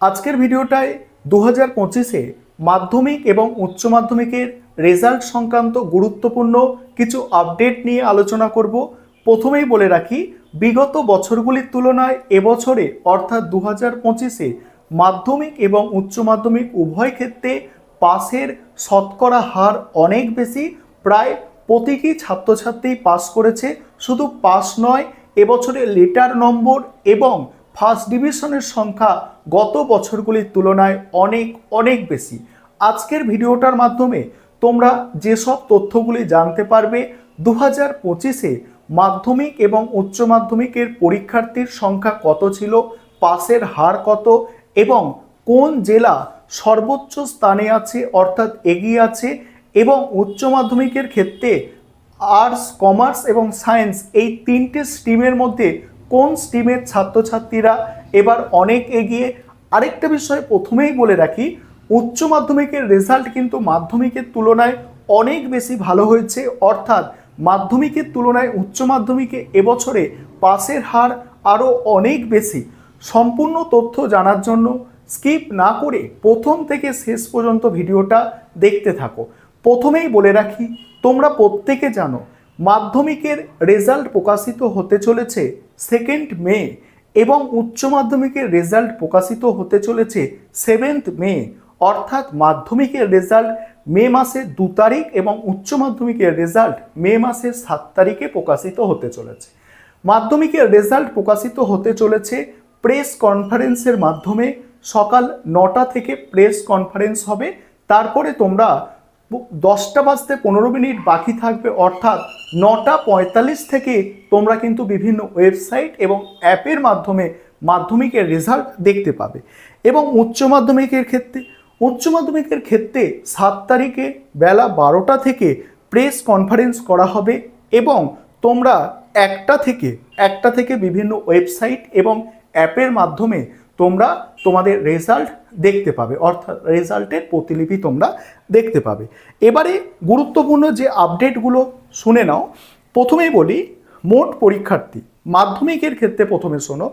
আজকের ভিডিওটায় 2025-এ মাধ্যমিক এবং উচ্চ মাধ্যমিকের রেজাল্ট সংক্রান্ত গুরুত্বপূর্ণ কিছু আপডেট নিয়ে আলোচনা করব। প্রথমেই বলে রাখি, বিগত বছরগুলির তুলনায় এবছরে অর্থাৎ 2025-এ মাধ্যমিক এবং উচ্চ মাধ্যমিক উভয় ক্ষেত্রে পাসের শতকরা হার অনেক বেশি। প্রায় প্রতিটি ছাত্রছাত্রী পাস করেছে। শুধু পাস নয়, এবছরে লেটার নম্বর এবং ফার্স্ট ডিভিশনের সংখ্যা গত বছরগুলির তুলনায় অনেক বেশি। আজকের ভিডিওটার মাধ্যমে তোমরা যেসব তথ্যগুলি জানতে পারবে, 2025-এ মাধ্যমিক এবং উচ্চ মাধ্যমিকের পরীক্ষার্থীর সংখ্যা কত ছিল, পাসের হার কত এবং কোন জেলা সর্বোচ্চ স্থানে আছে অর্থাৎ এগিয়ে আছে, এবং উচ্চ মাধ্যমিকের ক্ষেত্রে আর্টস, কমার্স এবং সায়েন্স এই তিনটে স্ট্রিমের মধ্যে কোন স্ট্রিমের ছাত্রছাত্রীরা এবার অনেক এগিয়ে। আরেকটা বিষয় প্রথমেই বলে রাখি, উচ্চ মাধ্যমিকের রেজাল্ট কিন্তু মাধ্যমিকের তুলনায় অনেক বেশি ভালো হয়েছে, অর্থাৎ মাধ্যমিকের তুলনায় উচ্চ মাধ্যমিকে এবছরে পাসের হার আরও অনেক বেশি। সম্পূর্ণ তথ্য জানার জন্য স্কিপ না করে প্রথম থেকে শেষ পর্যন্ত ভিডিওটা দেখতে থাকো। প্রথমেই বলে রাখি, তোমরা প্রত্যেকে জানো মাধ্যমিকের রেজাল্ট প্রকাশিত হতে চলেছে 2 মে এবং উচ্চ মাধ্যমিকের রেজাল্ট প্রকাশিত হতে চলেছে 7 মে, অর্থাৎ মাধ্যমিকের রেজাল্ট মে মাসের 2 তারিখ এবং উচ্চ মাধ্যমিকের রেজাল্ট মে মাসের 7 তারিখে প্রকাশিত হতে চলেছে। মাধ্যমিকের রেজাল্ট প্রকাশিত হতে চলেছে প্রেস কনফারেন্সের মাধ্যমে। সকাল 9টা থেকে প্রেস কনফারেন্স হবে। তারপরে তোমরা 10টা বাজতে 15 মিনিট বাকি থাকবে, অর্থাৎ 9টা 45 থেকে তোমরা কিন্তু বিভিন্ন ওয়েবসাইট এবং অ্যাপের মাধ্যমে মাধ্যমিকের রেজাল্ট দেখতে পাবে। এবং উচ্চ মাধ্যমিকের ক্ষেত্রে 7 তারিখে বেলা 12টা থেকে প্রেস কনফারেন্স করা হবে এবং তোমরা একটা থেকে বিভিন্ন ওয়েবসাইট এবং অ্যাপের মাধ্যমে তোমরা তোমাদের রেজাল্ট দেখতে পাবে, অর্থাৎ রেজাল্টের প্রতিলিপি তোমরা দেখতে পাবে। এবারে গুরুত্বপূর্ণ যে আপডেটগুলো শুনে নাও। প্রথমেই বলি, মোট পরীক্ষার্থী মাধ্যমিকের ক্ষেত্রে প্রথমে শোনো।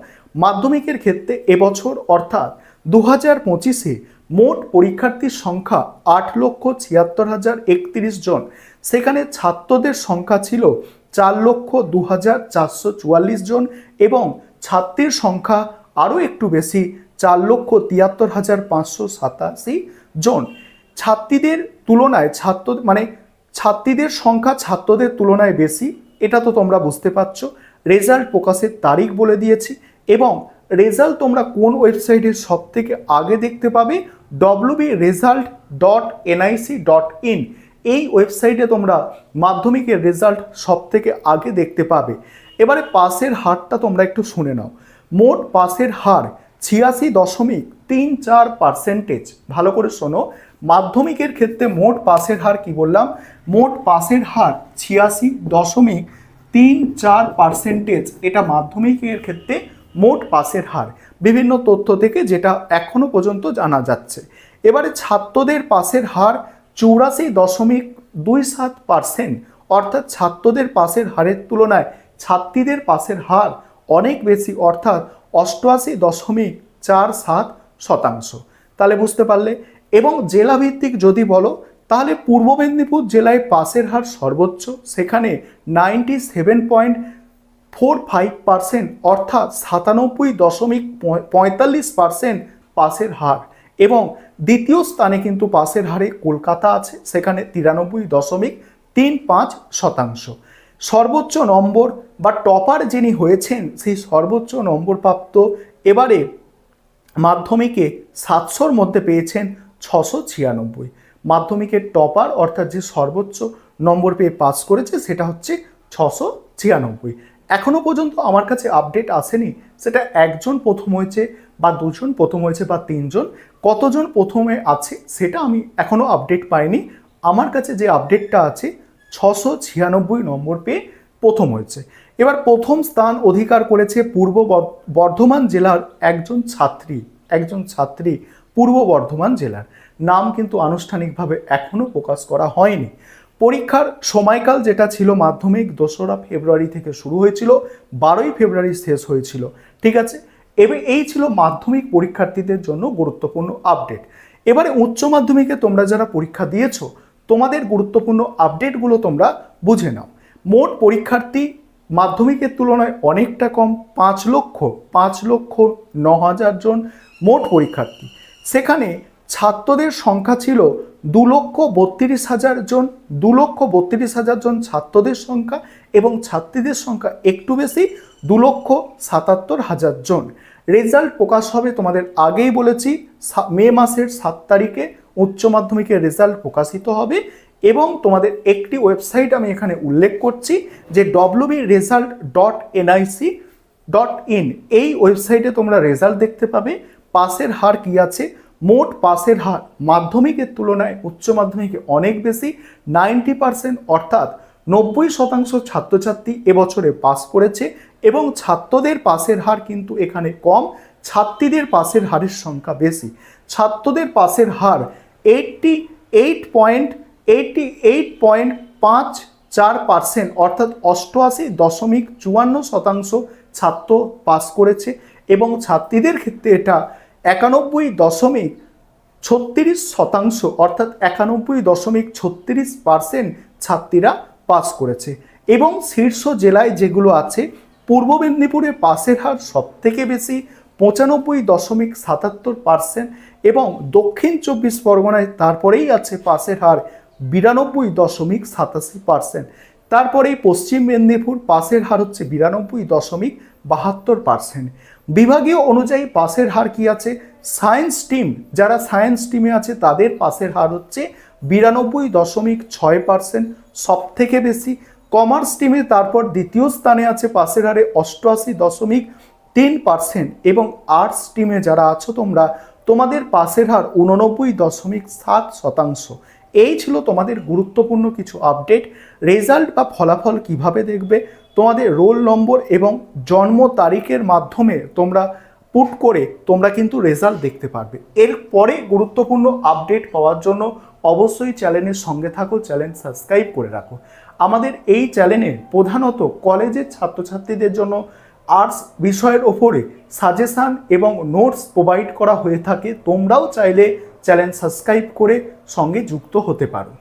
মাধ্যমিকের ক্ষেত্রে এবছর অর্থাৎ 2025-এ মোট পরীক্ষার্থীর সংখ্যা 8,76,031 জন। সেখানে ছাত্রদের সংখ্যা ছিল 4,02,444 জন এবং ছাত্রীর সংখ্যা আরও একটু বেশি, 4,73,587 জন। ছাত্রীদের তুলনায় ছাত্রীদের সংখ্যা ছাত্রদের তুলনায় বেশি, এটা তো তোমরা বুঝতে পারছো। রেজাল্ট প্রকাশের তারিখ বলে দিয়েছি এবং রেজাল্ট তোমরা কোন ওয়েবসাইটে সব থেকে আগে দেখতে পাবে, wbresult.nic.in এই ওয়েবসাইটে তোমরা মাধ্যমিকের রেজাল্ট সব থেকে আগে দেখতে পাবে। এবারে পাসের হারটা তোমরা একটু শুনে নাও। মোট পাসের হার 86.34%। ভালো করে শোনো, মাধ্যমিকের ক্ষেত্রে মোট পাসের হার কি বললাম, মোট পাসের হার 86.34%। এটা মাধ্যমিকের ক্ষেত্রে মোট পাসের হার, বিভিন্ন তথ্য থেকে যেটা এখনো পর্যন্ত জানা যাচ্ছে। এবারে ছাত্রদের পাসের হার 84.27%, অর্থাৎ ছাত্রদের পাসের হারের তুলনায় ছাত্রীদের পাসের হার অনেক বেশি, অর্থাৎ 88.47%। তাহলে বুঝতে পারলে। এবং জেলাভিত্তিক যদি বলো, তাহলে পূর্ব মেদিনীপুর জেলায় পাসের হার সর্বোচ্চ, সেখানে 97.45%, অর্থাৎ 97.45% পাসের হার। এবং দ্বিতীয় স্থানে কিন্তু পাসের হারে কলকাতা আছে, সেখানে 93.35%। সর্বোচ্চ নম্বর বা টপার যিনি হয়েছেন, সেই সর্বোচ্চ নম্বর প্রাপ্ত এবারে মাধ্যমিকে 700-র মধ্যে পেয়েছেন 696। মাধ্যমিকের টপার অর্থাৎ যে সর্বোচ্চ নম্বর পেয়ে পাস করেছে সেটা হচ্ছে 696। এখনো পর্যন্ত আমার কাছে আপডেট আসেনি সেটা একজন প্রথম হয়েছে বা দুজন প্রথম হয়েছে বা তিনজন, কতজন প্রথমে আছে সেটা আমি এখনো আপডেট পাইনি। আমার কাছে যে আপডেটটা আছে 696 নম্বর পেয়ে প্রথম হয়েছে। এবার প্রথম স্থান অধিকার করেছে পূর্ব বর্ধমান জেলার একজন ছাত্রী পূর্ব বর্ধমান জেলার। নাম কিন্তু আনুষ্ঠানিকভাবে এখনও প্রকাশ করা হয়নি। পরীক্ষার সময়কাল যেটা ছিল, মাধ্যমিক 2রা ফেব্রুয়ারি থেকে শুরু হয়েছিল, 12ই ফেব্রুয়ারি শেষ হয়েছিল। ঠিক আছে, এবার এই ছিল মাধ্যমিক পরীক্ষার্থীদের জন্য গুরুত্বপূর্ণ আপডেট। এবারে উচ্চ মাধ্যমিকে তোমরা যারা পরীক্ষা দিয়েছো তোমাদের গুরুত্বপূর্ণ আপডেটগুলো তোমরা বুঝে নাও। মোট পরীক্ষার্থী মাধ্যমিকের তুলনায় অনেকটা কম, 5,09,000 জন মোট পরীক্ষার্থী। সেখানে ছাত্রদের সংখ্যা ছিল 2,32,000 জন, 2,32,000 জন ছাত্রদের সংখ্যা, এবং ছাত্রীদের সংখ্যা একটু বেশি, 2,77,000 জন। রেজাল্ট প্রকাশ হবে তোমাদের আগেই বলেছি মে মাসের 7 তারিখে উচ্চ মাধ্যমিকের রেজাল্ট প্রকাশিত হবে, এবং তোমাদের একটি ওয়েবসাইট আমি এখানে উল্লেখ করছি যে www.nic.in, এই ওয়েবসাইটে তোমরা রেজাল্ট দেখতে পাবে। পাসের হার কি আছে, মোট পাসের হার মাধ্যমিকের তুলনায় উচ্চ মাধ্যমিকে অনেক বেশি, 90%, অর্থাৎ 90% ছাত্রছাত্রী এবছরে পাস করেছে, এবং ছাত্রদের পাসের হার কিন্তু এখানে কম, ছাত্রীদের পাসের হারের সংখ্যা বেশি। ছাত্রদের পাসের হার 88.54%, অর্থাৎ 88.54% ছাত্র পাস করেছে, এবং ছাত্রীদের ক্ষেত্রে এটা 91.36%, অর্থাৎ 91.36% ছাত্রীরা পাস করেছে। এবং শীর্ষ জেলায় যেগুলো আছে, পূর্ব মেদিনীপুরে পাসের হার সবথেকে বেশি, 95.77%, এবং দক্ষিণ 24 পরগনায় তারপরেই আছে পাসের হার 92.87%। তারপরেই পশ্চিম মেদিনীপুর, পাসের হার হচ্ছে 92.72%। বিভাগীয় অনুযায়ী পাসের হার কি আছে, সায়েন্স টিম, যারা সায়েন্স টিমে আছে তাদের পাসের হার হচ্ছে 92.6%, সব থেকে বেশি। কমার্স টিমে তারপর দ্বিতীয় স্থানে আছে পাসের হারে 88.3%, এবং আর্টস টিমে যারা আছো তোমরা, তোমাদের পাসের হার 89.7%। এই ছিল তোমাদের গুরুত্বপূর্ণ কিছু আপডেট। রেজাল্ট বা ফলাফল কিভাবে দেখবে, তোমাদের রোল নম্বর এবং জন্ম তারিখের মাধ্যমে তোমরা পুট করে তোমরা কিন্তু রেজাল্ট দেখতে পারবে। এরপরে গুরুত্বপূর্ণ আপডেট পাওয়ার জন্য অবশ্যই চ্যানেলের সঙ্গে থাকো, চ্যানেল সাবস্ক্রাইব করে রাখো। আমাদের এই চ্যানেলে প্রধানত কলেজের ছাত্রছাত্রীদের জন্য আর্টস বিষয়ের ওপরে সাজেশান এবং নোটস প্রোভাইড করা হয়ে থাকে। তোমরাও চাইলে চ্যানেল সাবস্ক্রাইব করে সঙ্গে যুক্ত হতে পারো।